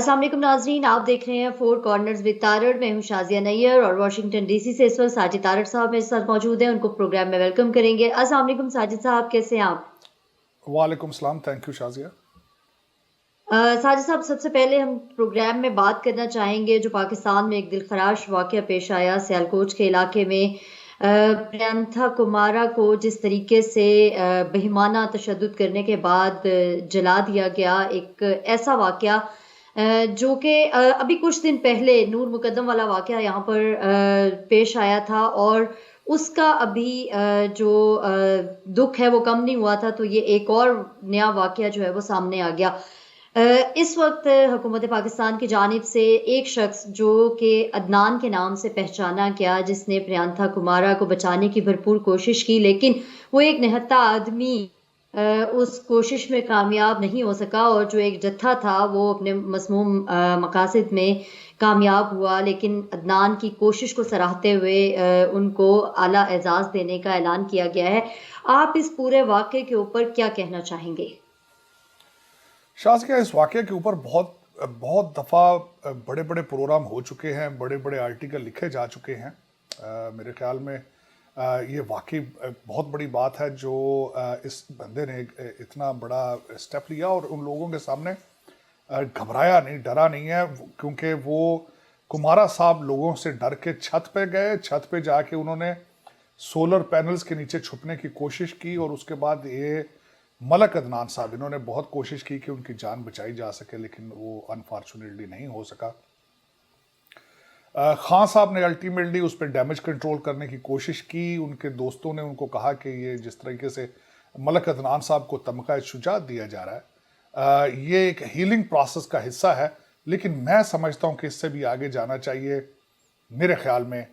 अस्सलाम वालेकुम नाजरीन, आप देख रहे हैं फोर कॉर्नर्स विद तारड़। मैं हूं शाजिया नैयर और वाशिंगटन डीसी से इस वक्त साजिद तारड़ साहब मेरे साथ मौजूद हैं। उनको प्रोग्राम में वेलकम करेंगे। अस्सलाम वालेकुम साजिद साहब, कैसे हैं आप? वालेकुम सलाम। Thank you Shazia. साजिद साहब, सबसे पहले हम प्रोग्राम में बात करना चाहेंगे जो पाकिस्तान में एक दिलखराश वाक़या पेश आया सियालकोट के इलाके में। प्रियंथा कुमारा को जिस तरीके से बेईमाना तशद्दुद करने के बाद जला दिया गया, एक ऐसा वाक़या जो कि अभी कुछ दिन पहले नूर मुकद्दम वाला वाक़या यहाँ पर पेश आया था और उसका अभी जो दुख है वो कम नहीं हुआ था, तो ये एक और नया वाक़या जो है वो सामने आ गया। इस वक्त हुकूमत पाकिस्तान की जानिब से एक शख्स जो कि अदनान के नाम से पहचाना गया, जिसने प्रियंथा कुमारा को बचाने की भरपूर कोशिश की, लेकिन वो एक निहत्था आदमी उस कोशिश में कामयाब नहीं हो सका और जो एक जत्था था वो अपने मसमूम मकासद में कामयाब हुआ। लेकिन अदनान की कोशिश को सराहते हुए उनको आला एजाज़ देने का ऐलान किया गया है। आप इस पूरे वाक़े के ऊपर क्या कहना चाहेंगे? शाजिया, इस वाक़े के ऊपर बहुत बहुत दफ़ा बड़े बड़े प्रोग्राम हो चुके हैं, बड़े बड़े आर्टिकल लिखे जा चुके हैं। मेरे ख्याल में ये वाकई बहुत बड़ी बात है जो इस बंदे ने इतना बड़ा स्टेप लिया और उन लोगों के सामने घबराया नहीं, डरा नहीं है, क्योंकि वो कुमारा साहब लोगों से डर के छत पे गए। छत पे जाके उन्होंने सोलर पैनल्स के नीचे छुपने की कोशिश की और उसके बाद ये मलक अदनान साहब, इन्होंने बहुत कोशिश की कि उनकी जान बचाई जा सके, लेकिन वो अनफॉर्चुनेटली नहीं हो सका। खान साहब ने अल्टीमेटली उस पर डैमेज कंट्रोल करने की कोशिश की। उनके दोस्तों ने उनको कहा कि ये जिस तरीके से मलक अदनान साहब को तमगा शुजात दिया जा रहा है, ये एक हीलिंग प्रोसेस का हिस्सा है, लेकिन मैं समझता हूँ कि इससे भी आगे जाना चाहिए। मेरे ख्याल में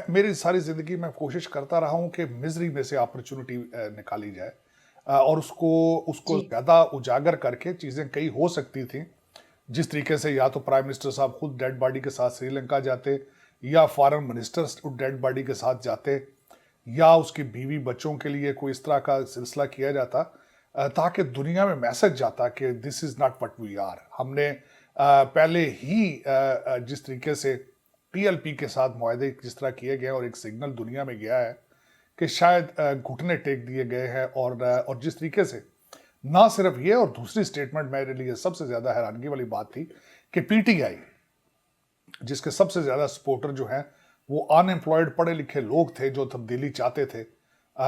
मेरी सारी ज़िंदगी में कोशिश करता रहा हूँ कि मिजरी में से अपॉर्चुनिटी निकाली जाए और उसको उसको जी। ज़्यादा उजागर करके चीज़ें कई हो सकती थी। जिस तरीके से या तो प्राइम मिनिस्टर साहब खुद डेड बॉडी के साथ श्रीलंका जाते, या फॉरेन मिनिस्टर्स डेड बॉडी के साथ जाते, या उसकी बीवी बच्चों के लिए कोई इस तरह का सिलसिला किया जाता ताकि दुनिया में मैसेज जाता कि this is not what we are. हमने पहले ही जिस तरीके से पीएलपी के साथ मुआहदे जिस तरह किए गए और एक सिग्नल दुनिया में गया है कि शायद घुटने टेक दिए गए हैं, और जिस तरीके से ना सिर्फ ये, और दूसरी स्टेटमेंट मेरे लिए सबसे ज्यादा हैरानगी वाली बात थी कि पीटीआई, जिसके सबसे ज्यादा सपोर्टर जो हैं वो अनएम्प्लॉयड पढ़े लिखे लोग थे जो तब्दीली चाहते थे,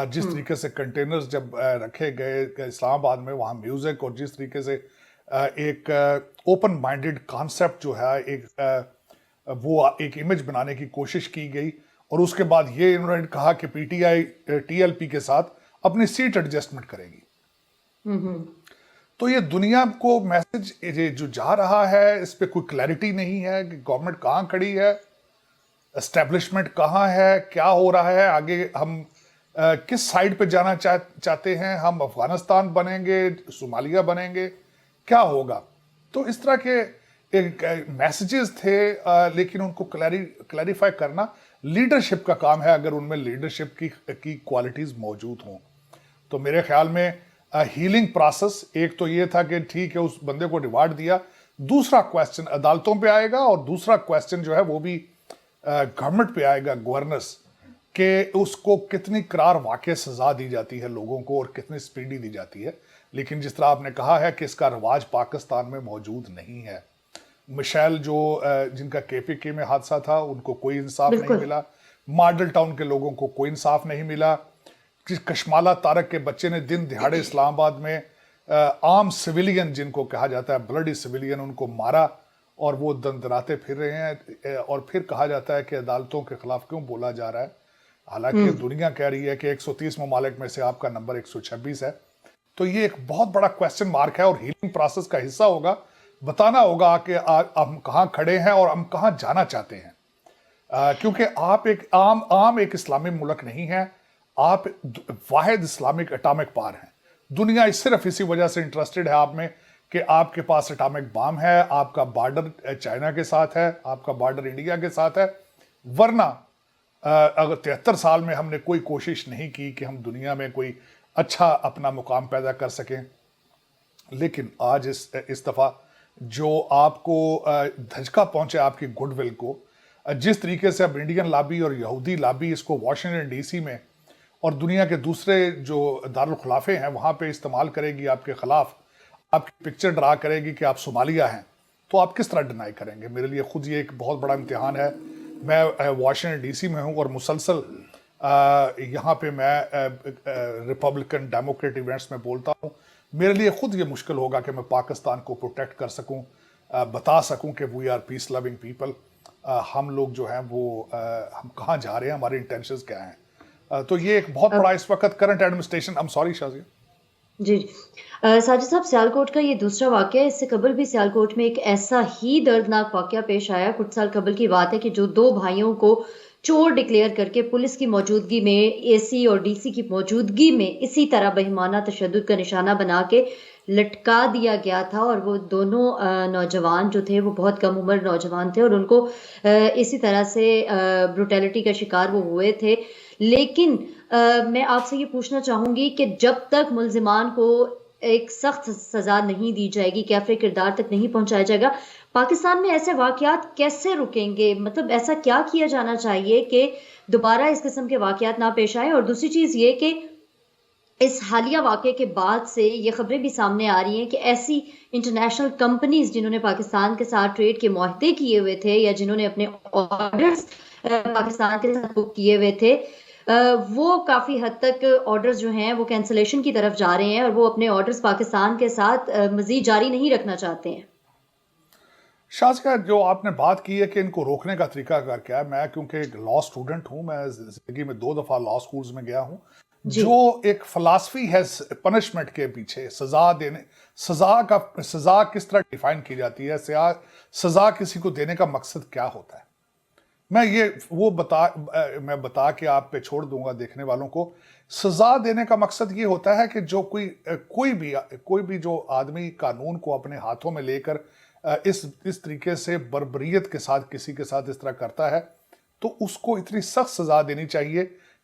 जिस तरीके से कंटेनर्स जब रखे गए इस्लामाबाद में, वहाँ म्यूजिक, और जिस तरीके से एक ओपन माइंडेड कॉन्सेप्ट जो है, वो एक इमेज बनाने की कोशिश की गई, और उसके बाद ये इन्होंने कहा कि पीटीआई टीएलपी के साथ अपनी सीट एडजस्टमेंट करेगी। तो ये दुनिया को मैसेज ये जो जा रहा है, इस पे कोई क्लैरिटी नहीं है कि गवर्नमेंट कहाँ खड़ी है, एस्टेब्लिशमेंट कहाँ है, क्या हो रहा है आगे, हम किस साइड पे जाना चाहते हैं, हम अफगानिस्तान बनेंगे, सोमालिया बनेंगे, क्या होगा। तो इस तरह के एक मैसेजेस थे, लेकिन उनको क्लैरिफाई करना लीडरशिप का काम है, अगर उनमें लीडरशिप की क्वालिटीज मौजूद हों। तो मेरे ख्याल में हीलिंग प्रोसेस एक तो ये था कि ठीक है, उस बंदे को रिवार्ड दिया। दूसरा क्वेश्चन अदालतों पे आएगा, और दूसरा क्वेश्चन जो है वो भी गवर्नमेंट पे आएगा, गवर्नेंस, कि उसको कितनी करार वाकई सजा दी जाती है लोगों को और कितनी स्पीडी दी जाती है। लेकिन जिस तरह आपने कहा है कि इसका रवाज पाकिस्तान में मौजूद नहीं है। मिशेल जो जिनका केपीके में हादसा था, उनको कोई इंसाफ नहीं बिल्कुल। मिला। मॉडल टाउन के लोगों को कोई इंसाफ नहीं मिला। कशमाला तारक के बच्चे ने दिन दिहाड़े इस्लामाबाद में आम सिविलियन, जिनको कहा जाता है ब्लडी सिविलियन, उनको मारा, और वो दंदराते फिर रहे हैं, और फिर कहा जाता है कि अदालतों के खिलाफ क्यों बोला जा रहा है, हालांकि दुनिया कह रही है कि 130 ममालिक में से आपका नंबर 126 है। तो ये एक बहुत बड़ा क्वेश्चन मार्क है, और हीलिंग प्रोसेस का हिस्सा होगा, बताना होगा कि हम कहाँ खड़े हैं और हम कहाँ जाना चाहते हैं। क्योंकि आप एक आम एक इस्लामी मुल्क नहीं है, आप वाहिद इस्लामिक एटॉमिक पावर हैं। दुनिया सिर्फ इसी वजह से इंटरेस्टेड है आप में कि आपके पास एटॉमिक बम है, आपका बॉर्डर चाइना के साथ है, आपका बॉर्डर इंडिया के साथ है। वरना अगर 73 साल में हमने कोई कोशिश नहीं की कि हम दुनिया में कोई अच्छा अपना मुकाम पैदा कर सकें। लेकिन आज इस दफ़ा जो आपको धचका पहुंचे आपकी गुडविल को, जिस तरीके से अब इंडियन लॉबी और यहूदी लॉबी इसको वाशिंगटन डीसी में और दुनिया के दूसरे जो दारुल खुलाफे हैं वहां पे इस्तेमाल करेगी आपके खिलाफ, आपकी पिक्चर ड्रा करेगी कि आप सोमालिया हैं, तो आप किस तरह डिनाई करेंगे? मेरे लिए खुद ये एक बहुत बड़ा इम्तिहान है। मैं वाशिंगटन डीसी में हूँ और मुसलसल यहाँ पे मैं रिपब्लिकन डेमोक्रेट इवेंट्स में बोलता हूँ। मेरे लिए खुद ये मुश्किल होगा कि मैं पाकिस्तान को प्रोटेक्ट कर सकूँ, बता सकूँ कि we are peace loving people, हम लोग जो हैं वो हम कहाँ जा रहे हैं, हमारे इंटेंशंस क्या हैं। तो ये एक बहुत बड़ा इस वक्त current administration, I am sorry Shazia. Ji Sajid Sahab, Sialkot का ये दूसरा वाकया है। इससे कबल भी सियालकोट में एक ऐसा ही दर्दनाक वाकया पेश आया। कुछ साल कबल की बात है कि जो दो भाइयों को चोर डिक्लेयर करके पुलिस की मौजूदगी में, एसी और डीसी की मौजूदगी में इसी तरह बेईमाना तशद्दुद का निशाना बना के लटका दिया गया था। और वो दोनों नौजवान जो थे वो बहुत कम उम्र नौजवान थे और उनको इसी तरह से ब्रुटैलिटी का शिकार वो हुए थे। लेकिन मैं आपसे ये पूछना चाहूंगी कि जब तक मुल्जिमान को एक सख्त सजा नहीं दी जाएगी, कैफरे किरदार तक नहीं पहुंचाया जाएगा, पाकिस्तान में ऐसे वाकयात कैसे रुकेंगे? मतलब ऐसा क्या किया जाना चाहिए कि दोबारा इस किस्म के वाकयात ना पेश आए? और दूसरी चीज ये कि इस हालिया वाकये के बाद से ये खबरें भी सामने आ रही हैं कि ऐसी इंटरनेशनल कंपनीज जिन्होंने पाकिस्तान के साथ ट्रेड के मुआहदे किए हुए थे या जिन्होंने अपने ऑर्डर्स पाकिस्तान के साथ बुक किए हुए थे, वो काफी हद तक ऑर्डर्स जो हैं वो कैंसलेशन की तरफ जा रहे हैं और वो अपने ऑर्डर्स पाकिस्तान के साथ मजीद जारी नहीं रखना चाहते हैं। शाज़िया, जो आपने बात की है कि इनको रोकने का तरीका क्या है, मैं क्योंकि एक लॉ स्टूडेंट हूं, मैं जिंदगी में 2 दफा लॉ स्कूल्स में गया हूं। जी जो एक फिलॉसफी है पनिशमेंट के पीछे, सजा देने, सजा किस तरह डिफाइन की जाती है, सजा किसी को देने का मकसद क्या होता है, मैं ये वो मैं बता के आप पे छोड़ दूंगा देखने वालों को। सजा देने का मकसद ये होता है कि जो कोई भी जो आदमी कानून को अपने हाथों में लेकर इस तरीके से बर्बरियत के साथ किसी के साथ इस तरह करता है, तो उसको इतनी सख्त सजा देनी चाहिए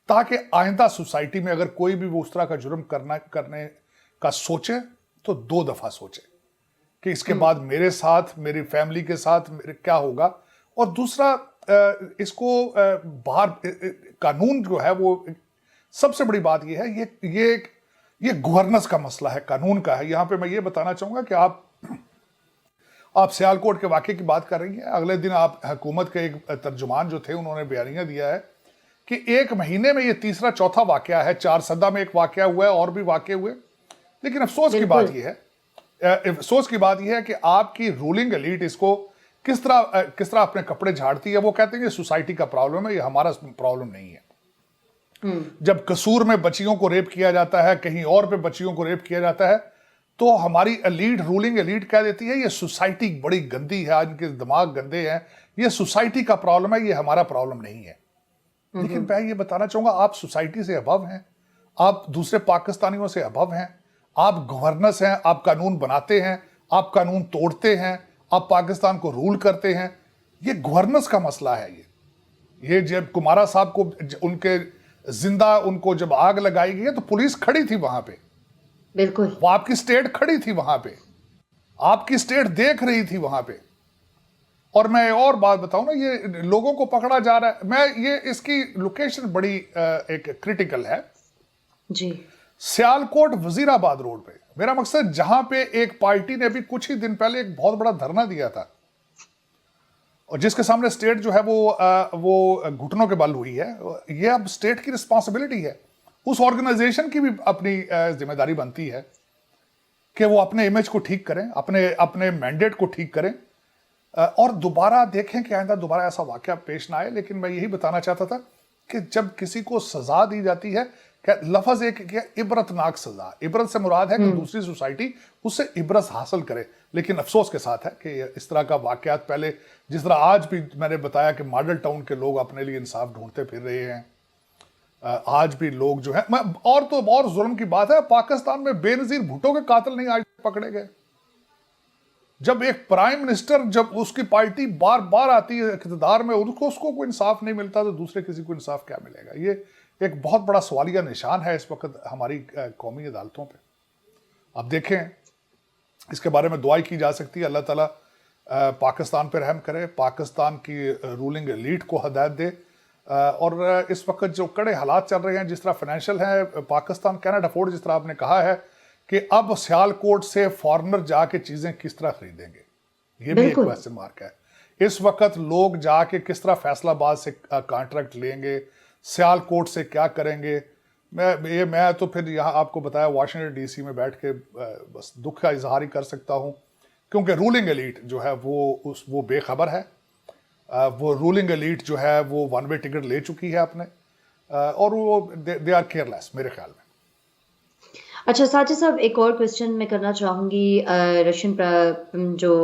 ताकि आइंदा सोसाइटी में अगर कोई भी वो उस तरह का जुर्म करने का सोचे तो 2 दफा सोचे कि इसके बाद मेरे साथ, मेरी फैमिली के साथ मेरे क्या होगा। और दूसरा, इसको बाहर कानून जो है वो सबसे बड़ी बात ये है, ये गवर्नेंस का मसला है, कानून का है। यहां पे मैं ये बताना चाहूंगा कि आप सियालकोट के वाकये की बात कर रही हैं। अगले दिन आप हुकूमत के एक तर्जुमान जो थे उन्होंने बयानिया दिया है कि 1 महीने में ये तीसरा चौथा वाकया है। 4 सदा में एक वाकया हुआ है और भी वाकये हुए। लेकिन अफसोस की बात यह है कि आपकी रूलिंग एलीट इसको किस तरह अपने कपड़े झाड़ती है। वो कहते हैं कि सोसाइटी का प्रॉब्लम है, ये हमारा प्रॉब्लम नहीं है। जब कसूर में बच्चियों को रेप किया जाता है, कहीं और पे बच्चियों को रेप किया जाता है, तो हमारी रूलिंग एलीट कह देती है ये सोसाइटी बड़ी गंदी है, इनके दिमाग गंदे हैं, ये सोसाइटी का प्रॉब्लम है, ये हमारा प्रॉब्लम नहीं है। लेकिन मैं ये बताना चाहूंगा, आप सोसाइटी से अबव हैं, आप दूसरे पाकिस्तानियों से अबव हैं, आप गवर्नेंस हैं, आप कानून बनाते हैं, आप कानून तोड़ते हैं, आप पाकिस्तान को रूल करते हैं। ये गवर्नेंस का मसला है। ये जब कुमारा साहब को उनके जिंदा उनको जब आग लगाई गई तो पुलिस खड़ी थी वहां पे, बिल्कुल, वो आपकी स्टेट खड़ी थी वहां पे, आपकी स्टेट देख रही थी वहां पे। और मैं और बात बताऊं ना, ये लोगों को पकड़ा जा रहा है, मैं ये इसकी लोकेशन बड़ी एक क्रिटिकल है जी। सियालकोट वजीराबाद रोड पे। मेरा मकसद, जहां पे एक पार्टी ने अभी कुछ ही दिन पहले एक बहुत बड़ा धरना दिया था और जिसके सामने स्टेट जो है वो घुटनों के बल हुई है, ये अब स्टेट की रिस्पॉन्सिबिलिटी है। उस ऑर्गेनाइजेशन की भी अपनी जिम्मेदारी बनती है कि वो अपने इमेज को ठीक करें, अपने मैंडेट को ठीक करें और दोबारा देखें कि आइंदा दोबारा ऐसा वाकया पेश ना आए। लेकिन मैं यही बताना चाहता था कि जब किसी को सजा दी जाती है, लफज एक क्या, इबरतनाक सजा। इबरत से मुराद है कि दूसरी सोसाइटी उससे इबरत हासिल करे। लेकिन अफसोस के साथ है कि इस तरह का वाकयात पहले, जिस तरह आज भी मैंने बताया कि मॉडल टाउन के लोग अपने लिए इंसाफ ढूंढते फिर रहे हैं, आज भी लोग जो है, और जुल्म की बात है, पाकिस्तान में बेनजीर भुट्टो के कातिल नहीं आज पकड़े गए। जब एक प्राइम मिनिस्टर, जब उसकी पार्टी बार बार आती है इक़्तिदार में, उसको कोई इंसाफ नहीं मिलता तो दूसरे किसी को इंसाफ क्या मिलेगा? ये एक बहुत बड़ा सवालिया निशान है इस वक्त हमारी कौमी अदालतों पे। अब देखें इसके बारे में दुआई की जा सकती है, अल्लाह ताला पाकिस्तान पर रहम करे, पाकिस्तान की रूलिंग एलीट को हदायत दे। और इस वक्त जो कड़े हालात चल रहे हैं, जिस तरह फाइनेंशियल है, पाकिस्तान कैन नॉट अफोर्ड, जिस तरह आपने कहा है कि अब सियालकोट से फॉरनर जाके चीज़ें किस तरह खरीदेंगे, ये भी एक बिल्कुल। क्वेश्चन मार्क है। इस वक्त लोग जाके किस तरह फैसलाबाद से कॉन्ट्रैक्ट लेंगे, सियालकोट से क्या करेंगे। मैं तो फिर यहाँ आपको बताया वाशिंगटन डीसी में बैठ के बस दुख का इजहार ही कर सकता हूँ, क्योंकि रूलिंग एलीट जो है वो बेखबर है। वो रूलिंग एलीट जो है वो वन वे टिकट ले चुकी है अपने, और वो दे आर केयरलेस मेरे ख्याल में। अच्छा साजिद साहब, एक और क्वेश्चन मैं करना चाहूँगी। रशियन जो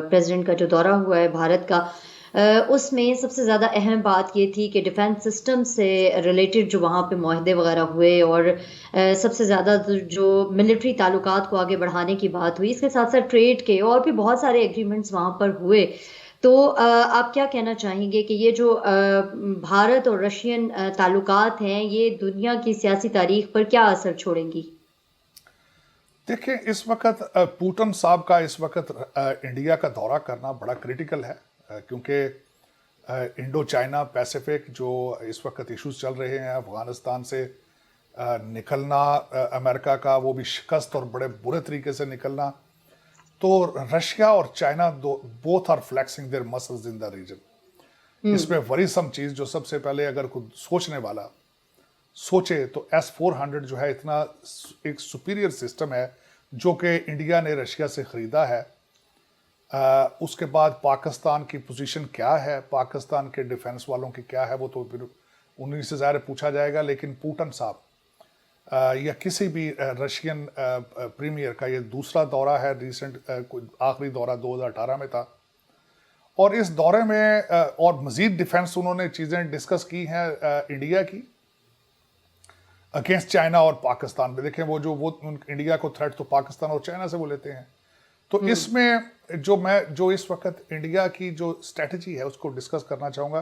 प्रेसिडेंट का जो दौरा हुआ है भारत का, उसमें सबसे ज़्यादा अहम बात ये थी कि डिफेंस सिस्टम से रिलेटेड जो वहाँ पे मुआहदे वगैरह हुए, और सबसे ज़्यादा जो मिलिट्री ताल्लुकात को आगे बढ़ाने की बात हुई, इसके साथ साथ ट्रेड के और भी बहुत सारे एग्रीमेंट्स वहाँ पर हुए। तो आप क्या कहना चाहेंगे कि ये जो भारत और रशियन ताल्लुकात हैं, ये दुनिया की सियासी तारीख पर क्या असर छोड़ेंगी? देखिए, इस वक्त पुतिन साहब का इस वक्त इंडिया का दौरा करना बड़ा क्रिटिकल है, क्योंकि इंडो चाइना पैसिफिक जो इस वक्त इश्यूज चल रहे हैं, अफगानिस्तान से निकलना अमेरिका का, वो भी शिकस्त और बड़े बुरे तरीके से निकलना, तो रशिया और China both are flexing their muscles in the region. इसमें वरीसम चीज जो सबसे पहले अगर खुद सोचने वाला सोचे तो S-400 जो है इतना एक सुपीरियर सिस्टम है जो कि इंडिया ने रशिया से खरीदा है। उसके बाद पाकिस्तान की पोजीशन क्या है, पाकिस्तान के डिफेंस वालों की क्या है, वो तो फिर उन्हीं से ज़ाहिर पूछा जाएगा। लेकिन पुतिन साहब या किसी भी रशियन प्रीमियर का ये दूसरा दौरा है, रिसेंट आखिरी दौरा 2018 में था, और इस दौरे में और मजीद डिफेंस उन्होंने चीज़ें डिस्कस की हैं इंडिया की अगेंस्ट चाइना और पाकिस्तान में। देखें, वो इंडिया को थ्रेट तो पाकिस्तान और चाइना से वो लेते हैं। तो इसमें जो इस वक्त इंडिया की जो स्ट्रेटजी है उसको डिस्कस करना चाहूँगा।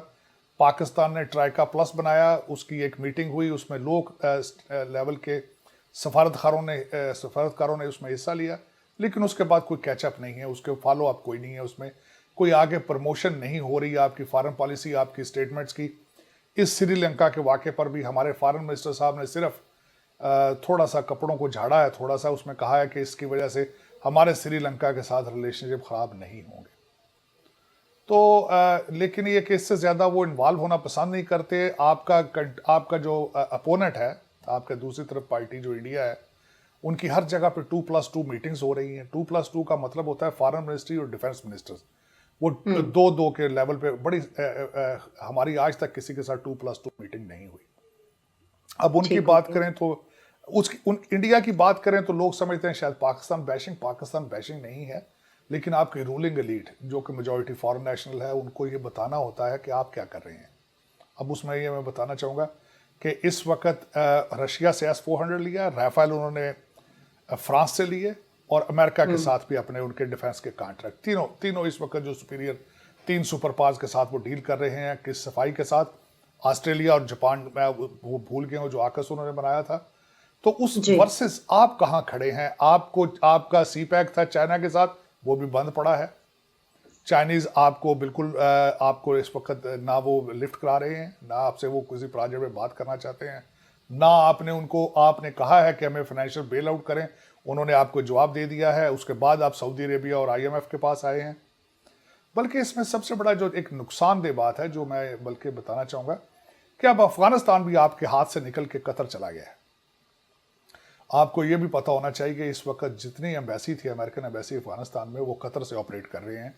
पाकिस्तान ने ट्राइका प्लस बनाया, उसकी एक मीटिंग हुई, उसमें लोग लेवल के सफारतकारों ने उसमें हिस्सा लिया, लेकिन उसके बाद कोई कैचअप नहीं है, उसके फॉलो अप कोई नहीं है, उसमें कोई आगे प्रमोशन नहीं हो रही है आपकी फॉरेन पॉलिसी, आपकी स्टेटमेंट्स की। इस श्रीलंका के वाक़े पर भी हमारे फॉरेन मिनिस्टर साहब ने सिर्फ थोड़ा सा कपड़ों को झाड़ा है, थोड़ा सा उसमें कहा है कि इसकी वजह से हमारे श्रीलंका के साथ रिलेशनशिप ख़राब नहीं होंगे। तो लेकिन ये कि इससे ज़्यादा वो इन्वॉल्व होना पसंद नहीं करते। आपका जो अपोनेंट है, आपके दूसरी तरफ पार्टी जो इंडिया है, उनकी हर जगह पे 2+2 मीटिंग्स हो रही हैं। 2+2 का मतलब होता है फॉरेन मिनिस्ट्री और डिफेंस मिनिस्टर्स, वो 2-2 के लेवल पे बड़ी हमारी आज तक किसी के साथ 2+2 मीटिंग नहीं हुई। अब उनकी बात करें तो इंडिया की बात करें तो लोग समझते हैं शायद पाकिस्तान बैशिंग नहीं है, लेकिन आपकी रूलिंग एलीट जो कि मेजॉरिटी फॉरेन नेशनल है, उनको ये बताना होता है कि आप क्या कर रहे हैं। अब उसमें ये मैं बताना चाहूँगा कि इस वक्त रशिया से S-400 लिया, राफेल उन्होंने फ्रांस से लिए, और अमेरिका के साथ भी अपने उनके डिफेंस के कॉन्ट्रैक्ट तीनों इस वक्त जो सुपीरियर 3 सुपर पावर्स के साथ वो डील कर रहे हैं। किस सफाई के साथ, ऑस्ट्रेलिया और जापान, मैं वो भूल गया हूँ जो आकस उन्होंने बनाया था। तो उस वर्सेस आप कहाँ खड़े हैं? आपका CPEC था चाइना के साथ, वो भी बंद पड़ा है। चाइनीज आपको बिल्कुल आपको इस वक्त ना वो लिफ्ट करा रहे हैं, ना आपसे वो किसी प्रोजेक्ट में बात करना चाहते हैं, ना आपने कहा है कि हमें फाइनेंशियल बेल आउट करें, उन्होंने आपको जवाब दे दिया है। उसके बाद आप सऊदी अरेबिया और IMF के पास आए हैं। बल्कि इसमें सबसे बड़ा जो एक नुकसानदेह बात है जो मैं बल्कि बताना चाहूँगा कि अब अफगानिस्तान भी आपके हाथ से निकल के कतर चला गया है। आपको ये भी पता होना चाहिए कि इस वक्त जितनी एम्बेसी थी, अमेरिकन एम्बेसी अफगानिस्तान में, वो कतर से ऑपरेट कर रहे हैं,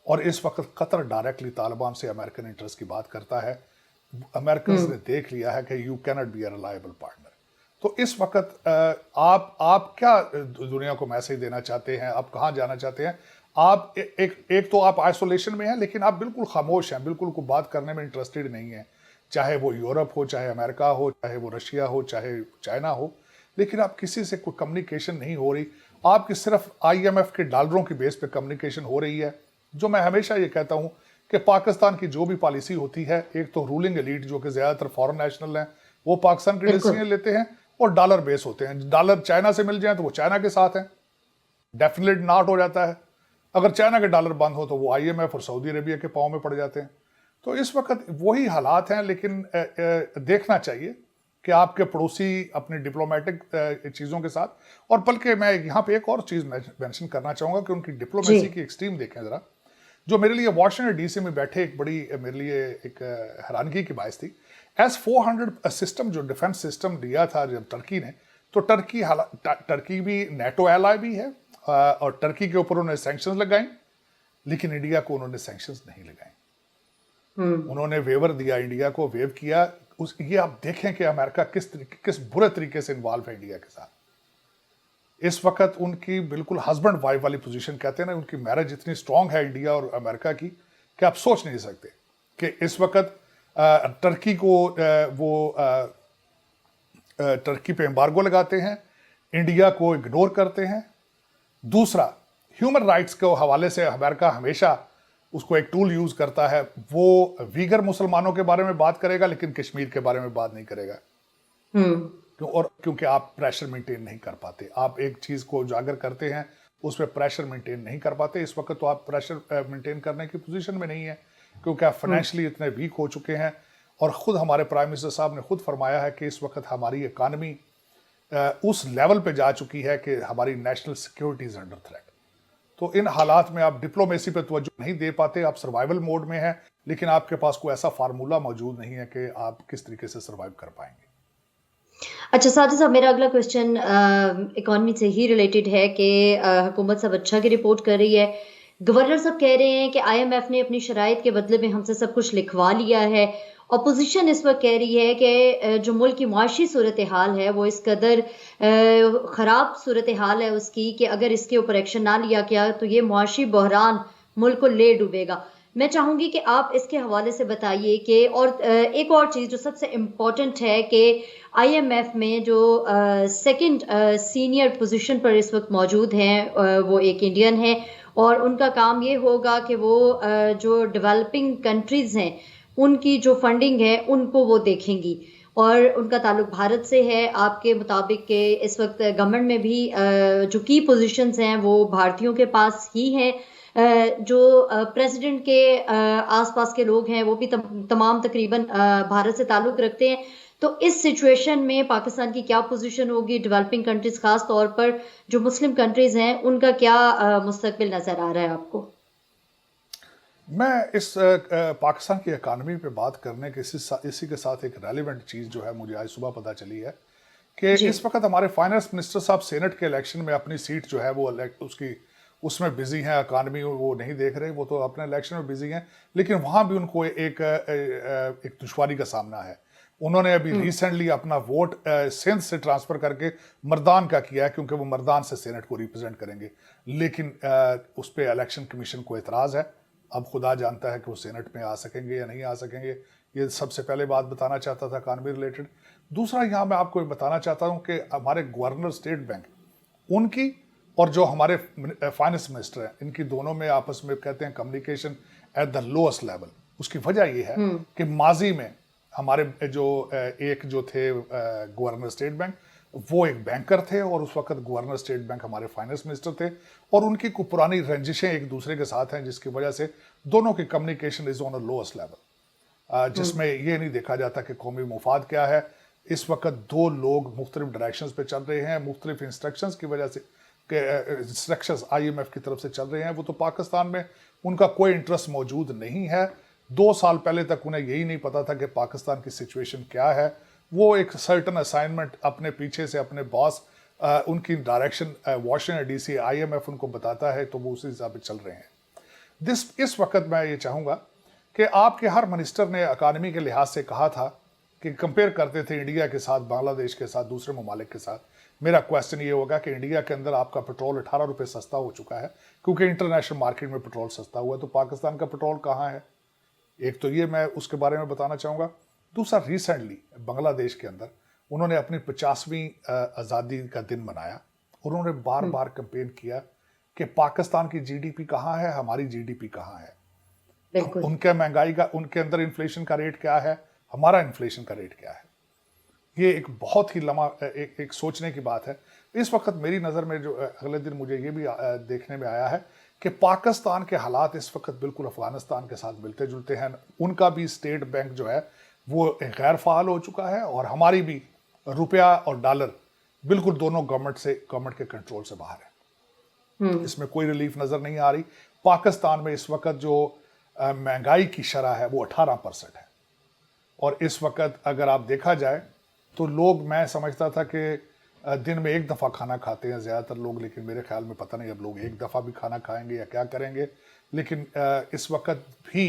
और इस वक्त कतर डायरेक्टली तालिबान से अमेरिकन इंटरेस्ट की बात करता है। अमेरिकन ने देख लिया है कि you cannot be a reliable partner. तो इस वक्त आप क्या दुनिया को मैसेज देना चाहते हैं? आप कहाँ जाना चाहते हैं? आप एक तो आप आइसोलेशन में हैं, लेकिन आप बिल्कुल खामोश हैं, बिल्कुल कोई बात करने में इंटरेस्टेड नहीं है, चाहे वो यूरोप हो, चाहे अमेरिका हो, चाहे वो रशिया हो, चाहे चाइना हो, लेकिन आप किसी से कोई कम्युनिकेशन नहीं हो रही। आपकी सिर्फ IMF के डॉलरों की बेस पे कम्युनिकेशन हो रही है। जो मैं हमेशा ये कहता हूँ कि पाकिस्तान की जो भी पॉलिसी होती है, एक तो रूलिंग एलीट जो कि ज़्यादातर फॉरेन नेशनल हैं, वो पाकिस्तान की डिसीजन लेते हैं और डॉलर बेस होते हैं। डॉलर चाइना से मिल जाए तो वो चाइना के साथ हैं, डेफिनेटली नॉट हो जाता है। अगर चाइना के डॉलर बंद हो तो वो IMF और सऊदी अरेबिया के पाँव में पड़ जाते हैं। तो इस वक्त वही हालात हैं, लेकिन देखना चाहिए कि आपके पड़ोसी अपनी डिप्लोमेटिक चीज़ों के साथ, और बल्कि मैं यहाँ पे एक और चीज़ मेंशन करना चाहूँगा कि उनकी डिप्लोमेसी की एक्सट्रीम देखें ज़रा। जो मेरे लिए वाशिंगटन DC में बैठे एक बड़ी मेरे लिए एक हैरानगी की बात थी। S-400 सिस्टम जो डिफेंस सिस्टम दिया था जब टर्की ने, तो टर्की भी नेटो एलाय भी है, और टर्की के ऊपर उन्होंने सैंक्शंस लगाई, लेकिन इंडिया को उन्होंने सैंक्शंस नहीं लगाए। उन्होंने वेवर दिया, इंडिया को वेव किया। ये आप देखें कि अमेरिका किस बुरे तरीके से इन्वॉल्व है इंडिया के साथ। इस वक्त उनकी बिल्कुल हस्बैंड वाइफ वाली पोजीशन, कहते हैं ना, उनकी मैरिज इतनी स्ट्रांग है इंडिया और अमेरिका की कि आप सोच नहीं सकते कि इस वक्त टर्की को वो टर्की पे एम्बार्गो लगाते हैं, इंडिया को इग्नोर करते हैं। दूसरा, ह्यूमन राइट्स के हवाले से अमेरिका हमेशा उसको एक टूल यूज करता है। वो वीगर मुसलमानों के बारे में बात करेगा लेकिन कश्मीर के बारे में बात नहीं करेगा। और क्योंकि आप प्रेशर मेंटेन नहीं कर पाते, आप एक चीज को उजागर करते हैं, उस पर प्रेशर मेंटेन नहीं कर पाते। इस वक्त तो आप प्रेशर मेंटेन करने की पोजीशन में नहीं है, क्योंकि आप फाइनेंशियली इतने वीक हो चुके हैं। और खुद हमारे प्राइम मिनिस्टर साहब ने खुद फरमाया है कि इस वक्त हमारी इकानमी उस लेवल पे जा चुकी है कि हमारी national security is under threat. तो इन हालात में आप डिप्लोमेसी पे तवज्जो नहीं दे पाते, आप सर्वाइवल मोड में हैं, लेकिन आपके पास कोई ऐसा फार्मूला मौजूद नहीं है कि आप किस तरीके से सर्वाइव कर पाएंगे। अच्छा साजिद साहब, मेरा अगला क्वेश्चन इकॉनमी से ही रिलेटेड है कि हुकूमत सब अच्छा की रिपोर्ट कर रही है। गवर्नर साहब कह रहे हैं कि IMF ने अपनी शराइत के बदले में हमसे सब कुछ लिखवा लिया है। अपोजिशन इस वक्त कह रही है कि जो मुल्क की मुआशी सूरत हाल है वो इस कदर ख़राब सूरत हाल है उसकी कि अगर इसके ऊपर एक्शन ना लिया गया तो ये मुआशी बहरान मुल्क को ले डूबेगा। मैं चाहूँगी कि आप इसके हवाले से बताइए कि, और एक और चीज़ जो सबसे इम्पोर्टेंट है कि IMF में जो सेकंड सीनियर पोजीशन पर इस वक्त मौजूद हैं वो एक इंडियन है, और उनका काम ये होगा कि वो जो डेवलपिंग कंट्रीज़ हैं उनकी जो फंडिंग है उनको वो देखेंगी, और उनका ताल्लुक भारत से है। आपके मुताबिक के इस वक्त गवर्नमेंट में भी जो की पोजीशंस हैं वो भारतीयों के पास ही हैं। जो प्रेसिडेंट के आसपास के लोग हैं वो भी तमाम तकरीबन भारत से ताल्लुक रखते हैं। तो इस सिचुएशन में पाकिस्तान की क्या पोजीशन होगी, डेवलपिंग कंट्रीज खास तौर पर जो मुस्लिम कंट्रीज हैं उनका क्या मुस्तकबिल नजर आ रहा है आपको? मैं इस पाकिस्तान की इकानमी पे बात करने के इसी के साथ एक रेलिवेंट चीज़ जो है मुझे आज सुबह पता चली है कि इस वक्त हमारे फाइनेंस मिनिस्टर साहब सेनेट के इलेक्शन में अपनी सीट जो है वो उसमें बिजी हैं। इकानमी वो नहीं देख रहे, वो तो अपने इलेक्शन में बिजी हैं, लेकिन वहाँ भी उनको एक दुश्वारी का सामना है। उन्होंने अभी रिसेंटली अपना वोट सिंध से ट्रांसफ़र करके मर्दान का किया है, क्योंकि वो मर्दान से सेनेट को रिप्रेजेंट करेंगे, लेकिन उस पर इलेक्शन कमीशन को एतराज़ है। अब खुदा जानता है कि वो सेनेट में आ सकेंगे या नहीं आ सकेंगे। ये सबसे पहले बात बताना चाहता था इकानमी रिलेटेड। दूसरा, यहाँ मैं आपको बताना चाहता हूँ कि हमारे गवर्नर स्टेट बैंक उनकी और जो हमारे फाइनेंस मिनिस्टर हैं, इनकी दोनों में आपस में कहते हैं communication at the lowest level. उसकी वजह ये है कि माजी में हमारे जो थे गवर्नर स्टेट बैंक, वो एक बैंकर थे, और उस वक्त गवर्नर स्टेट बैंक हमारे फाइनेंस मिनिस्टर थे, और उनकी कुछ पुरानी रंजिशें एक दूसरे के साथ हैं, जिसकी वजह से दोनों की communication is on a lowest level, जिसमें ये नहीं देखा जाता कि कौमी मुफाद क्या है। इस वक्त दो लोग मुख्तलिफ डायरेक्शंस पे चल रहे हैं, मुख्तलिफ इंस्ट्रक्शंस की वजह से, इंस्ट्रक्शंस IMF की तरफ से चल रहे हैं। वो तो पाकिस्तान में उनका कोई इंटरेस्ट मौजूद नहीं है। 2 साल पहले तक उन्हें यही नहीं पता था कि पाकिस्तान की सिचुएशन क्या है। वो एक सर्टन असाइनमेंट अपने पीछे से अपने बॉस उनकी डायरेक्शन वाशिंगटन DC IMF उनको बताता है, तो वो उसी हिसाब से चल रहे हैं। इस वक्त मैं ये चाहूँगा कि आपके हर मिनिस्टर ने इकानमी के लिहाज से कहा था कि कंपेयर करते थे इंडिया के साथ, बांग्लादेश के साथ, दूसरे ममालिक के साथ। मेरा क्वेश्चन ये होगा कि इंडिया के अंदर आपका पेट्रोल 18 रुपये सस्ता हो चुका है, क्योंकि इंटरनेशनल मार्केट में पेट्रोल सस्ता हुआ है, तो पाकिस्तान का पेट्रोल कहाँ है? एक तो ये मैं उसके बारे में बताना चाहूँगा। दूसरा, रिसेंटली बांग्लादेश के अंदर उन्होंने अपनी 50वीं आज़ादी का दिन मनाया, और उन्होंने बार बार कंपेन किया कि पाकिस्तान की GDP कहाँ है, हमारी GDP कहाँ है, उनके महंगाई का, उनके अंदर इन्फ्लेशन का रेट क्या है, हमारा इन्फ्लेशन का रेट क्या है। ये एक बहुत ही एक सोचने की बात है। इस वक्त मेरी नज़र में जो अगले दिन मुझे ये भी देखने में आया है कि पाकिस्तान के हालात इस वक्त बिल्कुल अफगानिस्तान के साथ मिलते जुलते हैं। उनका भी स्टेट बैंक जो है वो गैर फाल हो चुका है, और हमारी भी रुपया और डॉलर बिल्कुल दोनों गवर्नमेंट के कंट्रोल से बाहर है। इसमें कोई रिलीफ नज़र नहीं आ रही। पाकिस्तान में इस वक्त जो महंगाई की शरह है वो 18% है, और इस वक्त अगर आप देखा जाए तो लोग, मैं समझता था कि दिन में एक दफ़ा खाना खाते हैं ज़्यादातर लोग, लेकिन मेरे ख्याल में पता नहीं अब लोग एक दफ़ा भी खाना खाएंगे या क्या करेंगे। लेकिन इस वक्त भी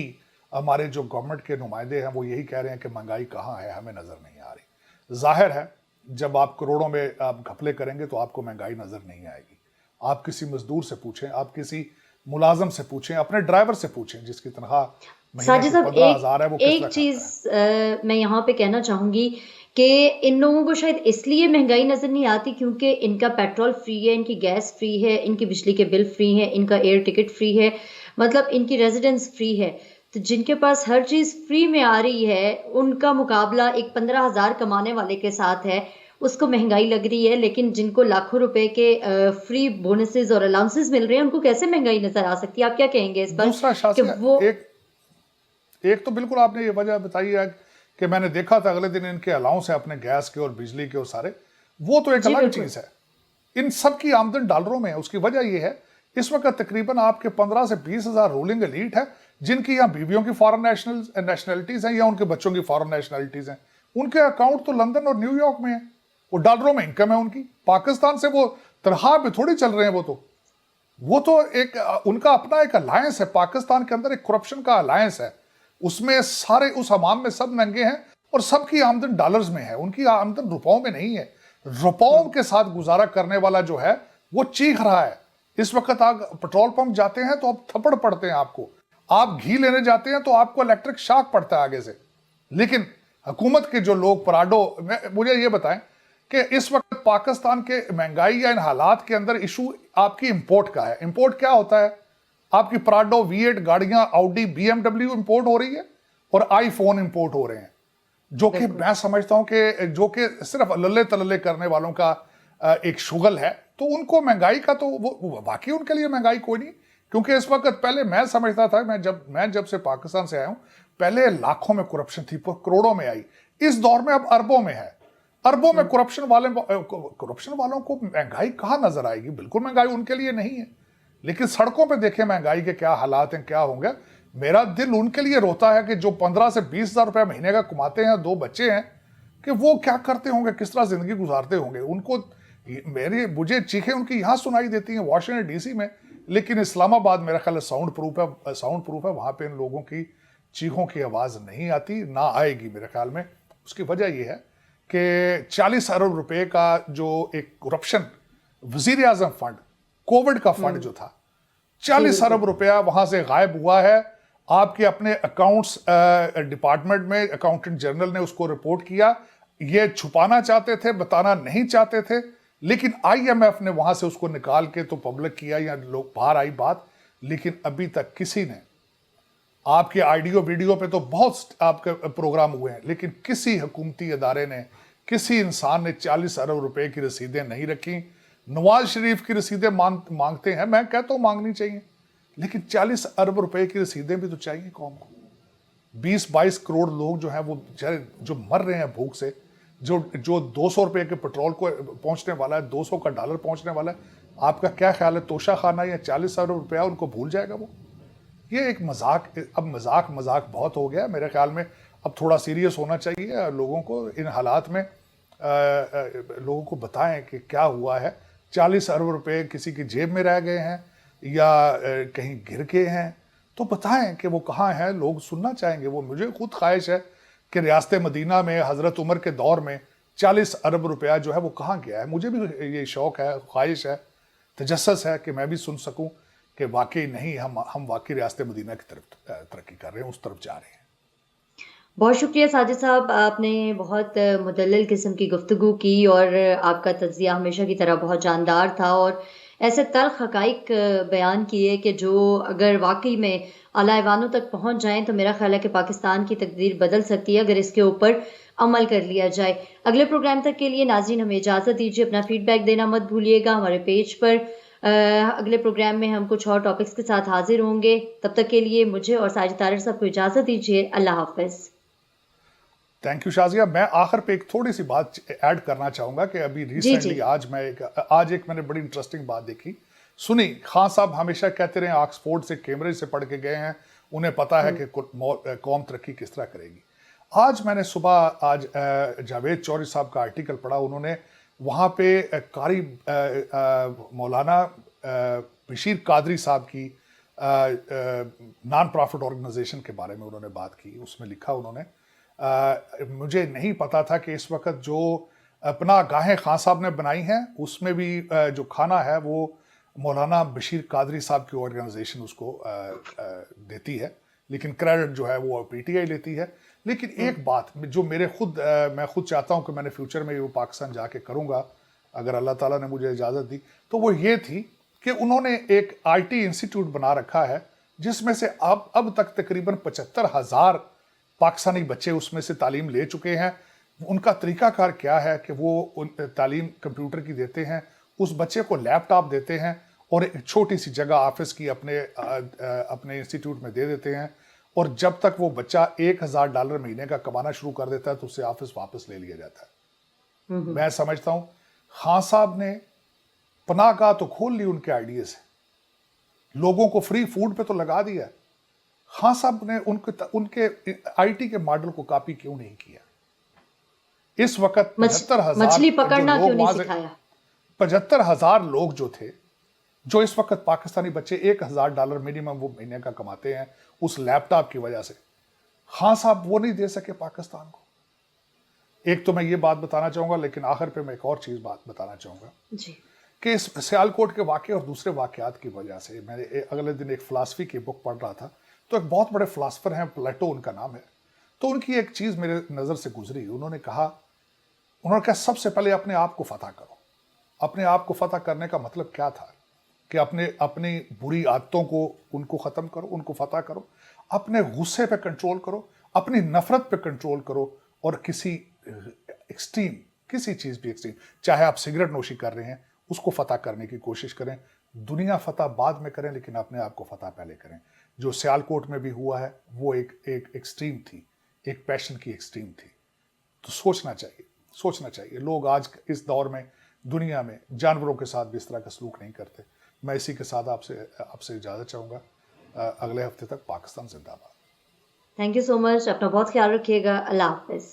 हमारे जो गवर्नमेंट के नुमाइंदे हैं वो यही कह रहे हैं कि महंगाई कहाँ है, हमें नज़र नहीं आ रही। जाहिर है जब आप करोड़ों में आप घपले करेंगे तो आपको महंगाई नज़र नहीं आएगी। आप किसी मजदूर से पूछें, आप किसी मुलाजम से पूछें, अपने ड्राइवर से पूछें जिसकी तनख्वाह महीने साजिद की साहब 15,000 है, वो किस एक तरह चीज खाता है। मैं यहाँ पे कहना चाहूंगी कि इन लोगों को शायद इसलिए महंगाई नजर नहीं आती क्योंकि इनका पेट्रोल फ्री है, इनकी गैस फ्री है, इनकी बिजली के बिल फ्री है, इनका एयर टिकट फ्री है, मतलब इनकी रेजिडेंस फ्री है। तो जिनके पास हर चीज फ्री में आ रही है, उनका मुकाबला एक 15,000 कमाने वाले के साथ है, उसको महंगाई लग रही है। लेकिन जिनको लाखों रुपए के फ्री बोनसेस और अलाउंसेस मिल रहे हैं, उनको कैसे महंगाई नजर आ सकती है? आप क्या कहेंगे इस पर दूसरा कि शासिया, वो एक तो बिल्कुल आपने ये वजह बताई है कि मैंने देखा था अगले दिन इनके अलाउंस है अपने गैस के और बिजली के और सारे, वो तो एक जी अलग बिल्कुल चीज है। इन सब की आमदन डॉलरों में है। उसकी वजह यह है इस वक्त तकरीबन आपके 15 से 20 हजार रूलिंग एलीट है, जिनकी यहाँ बीवियों की फॉरेन नेशनलिटीज हैं या उनके बच्चों की फॉरेन नेशनलिटीज हैं। उनके अकाउंट तो लंदन और न्यूयॉर्क में है, वो डॉलरों में इनकम है उनकी। पाकिस्तान से वो तनख्वाह पे थोड़ी चल रहे हैं। वो तो एक उनका अपना एक अलायंस है पाकिस्तान के अंदर, एक करप्शन का अलायंस है। उसमें सारे उस हमाम में सब नंगे हैं और सबकी आमदन डॉलर्स में है, उनकी आमदन रुपयों में नहीं है। रुपयों के साथ गुजारा करने वाला जो है वो चीख रहा है। इस वक्त आप पेट्रोल पंप जाते हैं तो आप थप्पड़ पड़ते हैं आपको, आप घी लेने जाते हैं तो आपको इलेक्ट्रिक शॉक पड़ता है आगे से। लेकिन हुकूमत के जो लोग मुझे ये बताएं कि इस वक्त पाकिस्तान के महंगाई या इन हालात के अंदर इशू आपकी इंपोर्ट का है। इंपोर्ट क्या होता है? आपकी प्राडो V8 गाड़ियां, ऑडी, BMW इंपोर्ट हो रही है और आईफोन इंपोर्ट हो रहे हैं, जो कि मैं समझता हूं कि जो कि सिर्फ लल्ले तलल्ले करने वालों का एक शुगल है। तो उनको महंगाई का तो वो बाकी उनके लिए महंगाई कोई नहीं। क्योंकि इस वक्त पहले मैं समझता था, मैं जब से पाकिस्तान से आया हूं, पहले लाखों में करप्शन थी, करोड़ों में आई। इस दौर में अब अरबों में है। अरबों में करप्शन वालों को महंगाई कहां नजर आएगी? बिल्कुल महंगाई उनके लिए नहीं है। लेकिन सड़कों पे देखें महंगाई के क्या हालात हैं, क्या होंगे। मेरा दिल उनके लिए रोता है कि जो 15 से 20 हजार रुपया महीने का कमाते हैं, 2 बच्चे हैं, कि वो क्या करते होंगे, किस तरह जिंदगी गुजारते होंगे। मुझे चीखें उनकी यहां सुनाई देती हैं वॉशिंगटन DC में, लेकिन इस्लामाबाद मेरा ख्याल साउंड प्रूफ है, वहां पे इन लोगों की चीखों की आवाज नहीं आती, ना आएगी मेरे ख्याल में। उसकी वजह यह है कि 40 अरब रुपए का जो एक करप्शन वजीर आजम फंड, कोविड का फंड जो था, 40 अरब रुपया वहां से गायब हुआ है। आपके अपने अकाउंट्स डिपार्टमेंट में अकाउंटेंट जनरल ने उसको रिपोर्ट किया। ये छुपाना चाहते थे, बताना नहीं चाहते थे, लेकिन IMF ने वहां से उसको निकाल के तो पब्लिक किया या लोग बाहर आई बात। लेकिन अभी तक किसी ने, आपके ऑडियो वीडियो पे तो बहुत आपके प्रोग्राम हुए हैं, लेकिन किसी हुकूमती अदारे ने, किसी इंसान ने 40 अरब रुपए की रसीदें नहीं रखी। नवाज शरीफ की रसीदें मांगते हैं, मैं कहता हूं मांगनी चाहिए, लेकिन 40 अरब रुपए की रसीदें भी तो चाहिए कौम को। 20-22 करोड़ लोग जो हैं वो जो मर रहे हैं भूख से, जो 200 रुपए के पेट्रोल को पहुंचने वाला है, 200 का डॉलर पहुंचने वाला है। आपका क्या ख्याल है, तोशा खाना या 40 अरब रुपया उनको भूल जाएगा वो? ये एक मजाक, अब मजाक बहुत हो गया मेरे ख्याल में। अब थोड़ा सीरियस होना चाहिए लोगों को। इन हालात में लोगों को बताएं कि क्या हुआ है। 40 अरब रुपए किसी की जेब में रह गए हैं या कहीं गिर गए हैं, तो बताएं कि वो कहाँ हैं। लोग सुनना चाहेंगे वो। मुझे खुद ख्वाहिश है कि रियासत मदीना में हज़रत उमर के दौर में 40 अरब रुपया जो है वो कहाँ गया है। मुझे भी ये शौक़ है, ख्वाहिश है, तजस्सुस है कि मैं भी सुन सकूं कि वाकई नहीं हम वाकई रियासत मदीना की तरफ तरक्की कर रहे हैं, उस तरफ जा रहे हैं। बहुत शुक्रिया साजिद साहब, आपने बहुत मुदल्लिल किस्म की गुफ्तगू की और आपका तज्ज़िया हमेशा की तरह बहुत जानदार था। और ऐसे तल्ख हकाइक बयान किए कि जो अगर वाकई में आला ऐवानों तक पहुंच जाएं तो मेरा ख्याल है कि पाकिस्तान की तकदीर बदल सकती है अगर इसके ऊपर अमल कर लिया जाए। अगले प्रोग्राम तक के लिए नाज़रीन हमें इजाज़त दीजिए, अपना फीडबैक देना मत भूलिएगा हमारे पेज पर। अगले प्रोग्राम में हम कुछ और टॉपिक्स के साथ हाजिर होंगे। तब तक के लिए मुझे और साजिद तारिर साहब को इजाज़त दीजिए। अल्लाह हाफ़िज़। Thank you Shazia. मैं आखिर पे एक थोड़ी सी बात ऐड करना चाहूंगा कि अभी जी जी। रिसेंटली आज एक मैंने बड़ी इंटरेस्टिंग बात देखी सुनी। खान साहब हमेशा कहते रहे ऑक्सफोर्ड से कैम्ब्रिज से पढ़ के गए हैं, उन्हें पता है कि कौम तरक्की किस तरह करेगी। आज मैंने सुबह जावेद चौधरी साहब का आर्टिकल पढ़ा। उन्होंने वहाँ पे कारी मौलाना बशीर कादरी साहब की नॉन प्रॉफिट ऑर्गेनाइजेशन के बारे में उन्होंने बात की। उसमें लिखा उन्होंने, मुझे नहीं पता था कि इस वक्त जो अपना गाहें खान साहब ने बनाई हैं उसमें भी जो खाना है वो मौलाना बशीर कादरी साहब की ऑर्गेनाइजेशन उसको देती है, लेकिन क्रेडिट जो है वो पीटीआई लेती है। लेकिन एक बात जो मैं खुद चाहता हूं कि मैंने फ्यूचर में वो पाकिस्तान जाके करूंगा अगर अल्लाह ताला ने मुझे इजाज़त दी, तो वो ये थी कि उन्होंने एक आईटी इंस्टीट्यूट बना रखा है जिसमें से अब तक तकरीबन 75,000 पाकिस्तानी बच्चे उसमें से तालीम ले चुके हैं। उनका तरीकाकार क्या है कि वो तालीम कंप्यूटर की देते हैं, उस बच्चे को लैपटॉप देते हैं और एक छोटी सी जगह ऑफिस की अपने इंस्टीट्यूट में दे देते हैं, और जब तक वो बच्चा $1,000 महीने का कमाना शुरू कर देता है तो उससे ऑफिस वापस ले लिया जाता है। मैं समझता हूं खान साहब ने पनाहगाह तो खोल ली उनके आइडिया से, लोगों को फ्री फूड पे तो लगा दिया। खान साहब ने उनके आईटी के मॉडल को कॉपी क्यों नहीं किया? इस वक्त 75,000 मछली पकड़ना क्यों नहीं सिखाया? 75,000 लोग जो थे, जो इस वक्त पाकिस्तानी बच्चे $1,000 मिनिमम वो महीने का कमाते हैं उस लैपटॉप की वजह से, खान साहब वो नहीं दे सके पाकिस्तान को। एक तो मैं ये बात बताना चाहूंगा, लेकिन आखिर पे मैं एक और चीज बात बताना चाहूंगा जी। कि इस सियालकोट के वाक़े और दूसरे वाक़यात की वजह से मैंने अगले दिन एक फ़िलासफ़ी की बुक पढ़ रहा था, तो एक बहुत बड़े फ़िलासफ़र हैं, प्लेटो उनका नाम है। तो उनकी एक चीज़ मेरे नज़र से गुजरी। उन्होंने कहा सबसे पहले अपने आप को फ़तह करो। अपने आप को फ़तह करने का मतलब क्या था कि अपनी बुरी आदतों को उनको ख़त्म करो, उनको फ़तह करो, अपने गुस्से पे कंट्रोल करो, अपनी नफ़रत पे कंट्रोल करो, और किसी चीज़ भी एक्सट्रीम, चाहे आप सिगरेट नोशी कर रहे हैं उसको फतह करने की कोशिश करें। दुनिया फतह बाद में करें, लेकिन अपने आप को फतह पहले करें। जो सियालकोट में भी हुआ है वो एक एक्सट्रीम थी, एक पैशन की एक्सट्रीम थी। तो सोचना चाहिए। लोग आज इस दौर में दुनिया में जानवरों के साथ भी इस तरह का सलूक नहीं करते। मैं इसी के साथ आपसे इजाज़त चाहूँगा। अगले हफ्ते तक पाकिस्तान जिंदाबाद। Thank you so much. अपना बहुत ख्याल रखिएगा। अल्लाह हाफिज़।